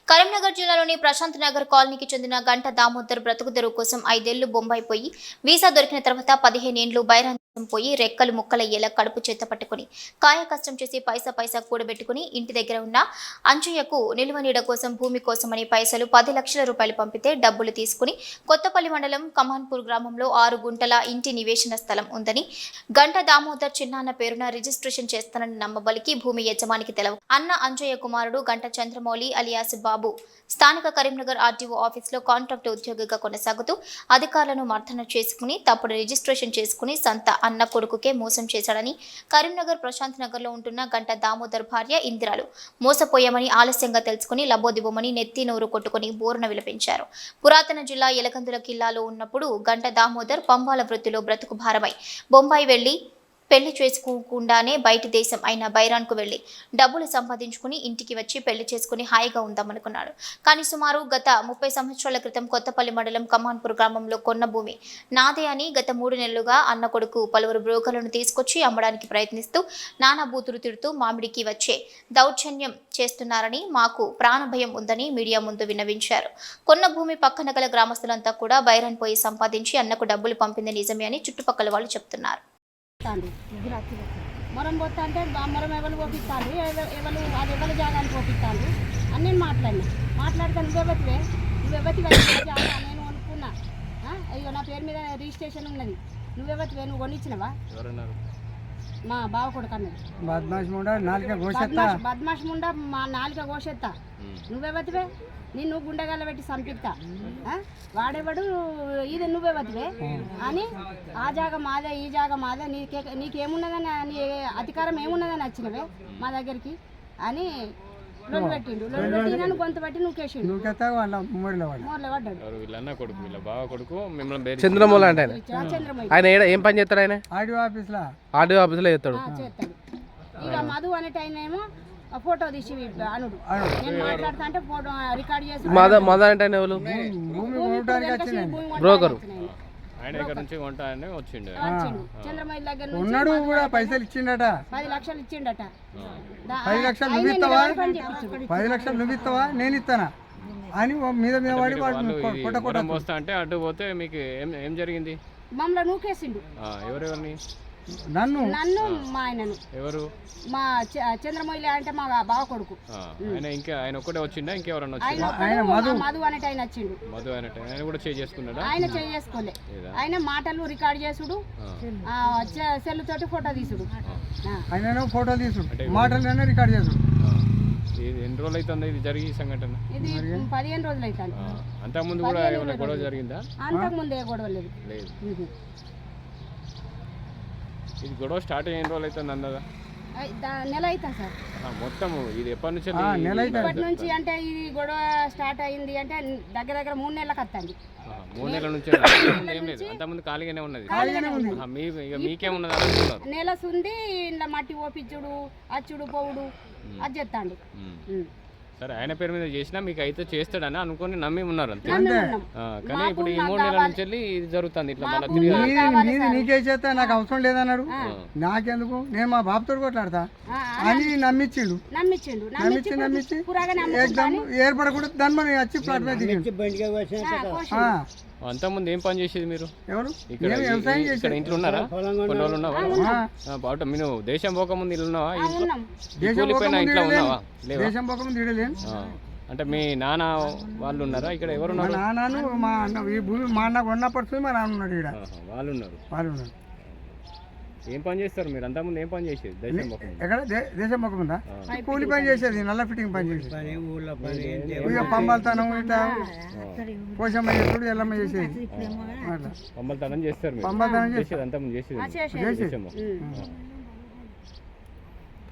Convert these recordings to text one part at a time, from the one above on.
కరీంనగర్ జిల్లాలోని ప్రశాంత్ నగర్ కాలనీకి చెందిన గంట దామోదర్ బ్రతుకు తెరువు కోసం 5 ఏళ్లు బొంబాయి పోయి వీసా దొరికిన తర్వాత 15 ఏళ్లు బైరాంతం పోయి రెక్కలు ముక్కలయ్యేలా కడుపు చేత పట్టుకుని కాయ కష్టం చేసి పైసా కూడబెట్టుకుని ఇంటి దగ్గర ఉన్న అంజయ్యకు నిల్వ నీడ కోసం భూమి కోసమని పైసలు 10 లక్షల రూపాయలు పంపితే డబ్బులు తీసుకుని కొత్తపల్లి మండలం కమాన్పూర్ గ్రామంలో 6 గుంటల ఇంటి నివేశన స్థలం ఉందని గంట దామోదర్ చిన్నాన్న పేరున రిజిస్ట్రేషన్ చేస్తానని నమ్మబలికి భూమి యజమానికి తెలవు అన్న అంజయ్య కుమారుడు గంట చంద్రమౌళి అలియాస్ బాబు స్థానిక కరీంనగర్ ఆర్టీఓ ఆఫీసులో కాంట్రాక్ట్ ఉద్యోగిగా కొనసాగుతూ అధికారులను మర్దన చేసుకుని తప్పుడు రిజిస్ట్రేషన్ చేసుకుని సంత అన్న కొడుకుకే మోసం చేశాడని కరీంనగర్ ప్రశాంత్ నగర్లో ఉంటున్న గంట దామోదర్ భార్య ఇందిరాలు మోసపోయామని ఆలస్యంగా తెలుసుకుని లబోదిబోమని నెత్తి నోరు కొట్టుకుని బోరున విలపించారు. పురాతన జిల్లా ఎలగందుల కిల్లాలో ఉన్నప్పుడు గంట దామోదర్ పంబాల వృత్తిలో బ్రతుకు భారమై బొంబాయి వెళ్లి పెళ్లి చేసుకోకుండానే బయటి దేశం అయిన బైరాన్కు వెళ్లి డబ్బులు సంపాదించుకుని ఇంటికి వచ్చి పెళ్లి చేసుకుని హాయిగా ఉందామనుకున్నాడు. కానీ సుమారు గత 30 సంవత్సరాల క్రితం కొత్తపల్లి మండలం కమాన్పూర్ గ్రామంలో కొన్న భూమి నాదే అని గత 3 నెలలుగా అన్న కొడుకు పలువురు బ్రోకర్లను తీసుకొచ్చి అమ్మడానికి ప్రయత్నిస్తూ నానా బూతులు తిడుతూ మామిడికి వచ్చే దౌర్జన్యం చేస్తున్నారని మాకు ప్రాణభయం ఉందని మీడియా ముందు విన్నవించారు. కొన్న భూమి పక్కన గల గ్రామస్తులంతా కూడా బైరాన్ పోయి సంపాదించి అన్నకు డబ్బులు పంపింది నిజమే అని చుట్టుపక్కల వాళ్ళు చెప్తున్నారు. మొరం పోతా అంటే మొరం ఎవరు పోపిస్తాను ఎవరు అది ఎవరి జాగాన్ని పోపిస్తాను అని నేను మాట్లాడితే నువ్వెవతివే నేను అనుకున్నా. అయ్యో నా పేరు మీద రిజిస్ట్రేషన్ ఉన్నది, నువ్వెవతివే, నువ్వు కొనిచ్చినవా? మా బావ కొడుకు అన్నది. బద్మాష్ ముండా మా నాలుక కోసేస్తా, నువ్వెవతివే, నిన్ను గుండెగాల పెట్టి సంపిస్తా, వాడేవాడు ఇది నువ్వెవతివే అని ఆ జాగ మాదే ఈ జాగ మాదే నీకేమున్నదని నీ అధికారం ఏమున్నదని వచ్చినవే మా దగ్గరికి అని లొల్లు పెట్టిండు. లొల్లు పెట్టి నన్ను గొంతు బట్టి నూకేసిండు. చంద్రమౌళి అంటే ఆయన ఏం పని చేస్తాడు? ఆయన ఆర్డీఓ ఆఫీస్లో చేస్తాడు. ఇక మధు అనేట ఆయన ఏమో ఫోటో తీసి అనుడు నేను మాట్లాడుతా అంటే ఫోటో రికార్డ్ చేసి బ్రోకరు చంద్రమౌళి దగ్గర ఉన్నాడు కూడా పైసలు ఇచ్చిండట, 10 లక్షలు ఇచ్చిండట. 10 లక్షలు నువ్వు ఇస్తావా, 10 లక్షలు నువ్వు ఇస్తావా నేను ఇస్తానా అని మీద వాడి వస్తా అంటే అటు పోతే మీకు ఏం జరిగింది? మమ్మల్ని నూకేసిండు. ఎవరెవరిని? నన్ను మా ఆయనను. ఎవరు? మా చంద్రమౌళి అంటే మా బావ కొడుకు. ఆయన ఒక్కటే వచ్చిండా ఇంకెవరన్నా? మధు అనేట ఆయన వచ్చిండు. మధు అనేట ఆయన కూడా చేసుకున్నాడా? ఆయన చేసుకోలే, ఆయన మాటలు రికార్డ్ చేసుడు, సెల్ తోటి ఫోటో తీసుడు, ఆయన ఫోటో తీసుడు, మాటలు రికార్డ్ చేసుడు. ఎన్ని రోజులు అవుతుంది ఇది జరిగి సంఘటన? ఇది 15 రోజులు అవుతుంది. అంతకుముందు కూడా ఏమైనా గొడవ జరిగిందా? అంతకుముందు ఏ గొడవ లేదు. ఇది గొడవ స్టార్ట్ అయిన రోజులు అవుతుంది అన్నదా? నెల అవుతుంది సార్. మొత్తం ఇది ఎప్పటి నుంచి? ఇప్పటి నుంచి అంటే ఇది గొడవ స్టార్ట్ అయింది అంటే దగ్గర 3 నెలలకు వస్తుంది. 3 నెలల నుంచి ఏం లేదు, అంతకుముందు ఖాళీగానే ఉన్నది. మీకేమున్నది అనుకుంటున్నారు? నెలసుంది ఇంట్లో మట్టి ఓపించుడు అచ్చుడు పోవుడు అది చేస్తాడు. సరే ఆయన పేరు మీద చేసినా మీకు అయితే చేస్తాడని అనుకుని నమ్మి ఉన్నారు అంతే. కానీ ఇప్పుడు ఈ 3 నెలల నుంచి వెళ్ళి ఇది జరుగుతుంది ఇట్లా. నీకే చేస్తా, నాకు అవసరం లేదన్నాడు. నాకెందుకు, నేను మా బాబుతో కొట్లాడతా అని నమ్మించిండు. నమ్మించి ఏర్పడకుండా దాని మనం వచ్చి ప్లాట్ మీద దిగిండు. అంతకుముందు ఏం పని చేసేది మీరు? ఎవరు? ఇక్కడ ఇంట్లో ఉన్నారా? కొన్ని రోజులు ఉన్నావా? మీరు దేశం పోకముందు ఇల్లు ఉన్నావా? ఇంట్లో ఉన్నావా? దేశం పోకముందు ఇడలేను. అంటే మీ నాన్న వాళ్ళు ఉన్నారా ఇక్కడ? ఎవరున్నారు? నాన్నను మా అన్న, ఈ భూమి మా అన్న ఉన్నప్పటి మా నాన్న ఉన్నాడు ఇక్కడ. వాళ్ళు ఉన్నారు. ఏం పని చేస్తారు మీరు? అంతకుముందు ఏం పని చేసేది? ఎక్కడ దేశం మొక్కముందా? కూలి పని చేసేది, నల్ల ఫిట్టింగ్ పని చేసేది, పంబాలతనం ఇట్లా పోషమ్మ చేసుడు ఎల్లమ్మ చేసేది. పంబాలతనం చేస్తారు? పంబాలతనం చేసేది అంతకుముందు చేసేది.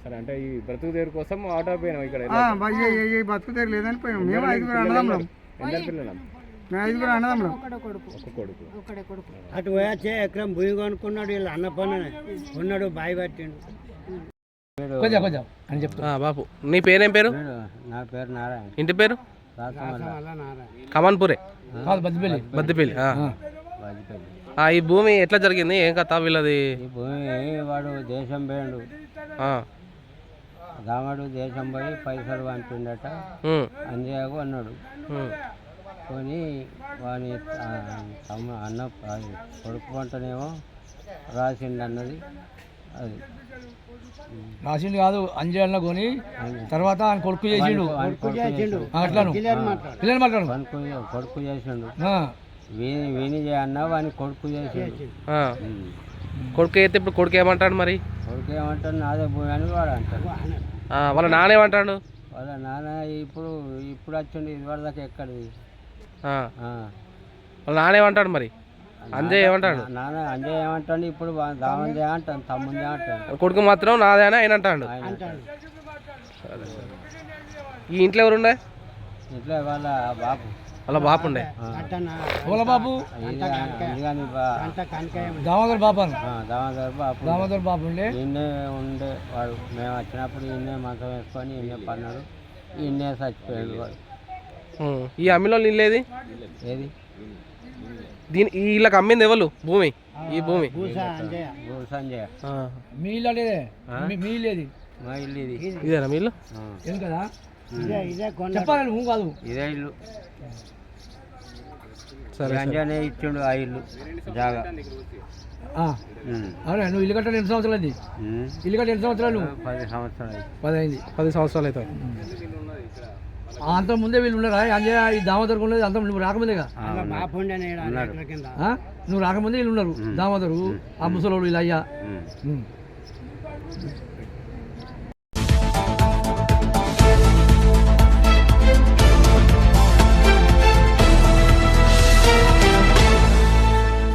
సరే, అంటే ఈ బ్రతుకు తెరు కోసం ఆటో పోయినాం ఇక్కడ. బతుకు తెరు లేదని పోయినాం. మేము 5 అన్నదమ్ములం. ఎందరు పిల్లలు? 5 అన్నదమ్ములం. అటు పోయొచ్చే ఎకరం భూమి కొనుక్కున్నాడు, వీళ్ళు అన్న పని ఉన్నాడు, బావి పట్టిండు. అని చెప్తా. బాపు, నీ పేరేం పేరు? నా పేరు నారాయణ. ఇంటి పేరు? కమాన్పూరే, బద్దిపల్లి. ఈ భూమి ఎట్లా జరిగింది? ఏం కథ వీళ్ళది? ఈ భూమి వాడు దేశం పోయాడు, దామడు దేశం పోయి పైసలు పంపిండట ఉమ్, అంజయ్యకు అన్నాడు. ఉమ్, కొని వాని అన్న కొడుకు పంటనేమో రాసిండు అన్నది అది రాసిండు కాదు అంజయ్య కొని తర్వాత ఆయన కొడుకు చేసిండు అట్లాను పిల్లలు మాట్లాడు కొడుకు చేసిండు వీని అన్న వాని కొడుకు చేసిండు. ఆ. కొడుకు అయితే ఇప్పుడు కొడుకు ఏమంటాడు మరి? కొడుకు ఏమంటాడు నాదే భూమి అని వాడు అంటాడు. ఆ, వాళ్ళ నాన్న ఏమంటాడు? వాళ్ళ నాన్న ఇప్పుడు వచ్చిండు ఇదివరదాకా ఎక్కడిది. ఆ. వాళ్ళ నాన్న ఏమంటాడు మరి? అంజయ్ ఏమంటాడు? నాన్న అంజయ్ ఏమంటాడు ఇప్పుడు దామందే అంటాను తమ్ముందే అంటాడు. కొడుకు మాత్రం నాదేనా ఆయన అంటాడు. ఈ ఇంట్లో ఎవరు ఉండే? ఇట్లా వాళ్ళ బాపు వాళ్ళ బాపు ఉండే. వాళ్ళ బాబు దామోదర్ బాబు అని దామోదర్ బాబు ఉండే. ఈయనే ఉండే వాడు మేము వచ్చినప్పుడు ఈయనే మంచం వేసుకొని ఈయనే పన్నాడు. ఈయనే చచ్చిపోయాడు వాడు. ఉమ్. ఈ అమ్మిలో నీళ్ళేది ఏది వీళ్ళకి అమ్మింది ఎవరు భూమి? ఈ భూమి సంజయ్ ఆ. మీ ఇల్లు అంటే మీ ఇల్లు ఏది? మా ఇల్లు ఇది. ఇదేనా మీ ఇల్లు? ఎందుకు కదా చెప్పాలి నువ్వు కాదు. ఇదే ఇల్లు. సరే అంజనే ఇచ్చిండు ఆ ఇల్లు జాగా. అవునా నువ్వు ఇల్లు కట్టాలి ఎన్ని సంవత్సరాలు అయింది? ఇల్లు కట్ట ఎన్ని సంవత్సరాలు? 10 సంవత్సరాలు 10 అయింది. 10 సంవత్సరాలు అవుతాయి. అంత ముందే వీళ్ళు ఉన్నారా? అంజయ్య ఈ దామోదర్ ఉన్నది అంత నువ్వు రాకముందేగా? నువ్వు రాకముందే వీళ్ళు ఉన్నారు దామోదరు ఆ ముసలోడు ఇలా అయ్యా.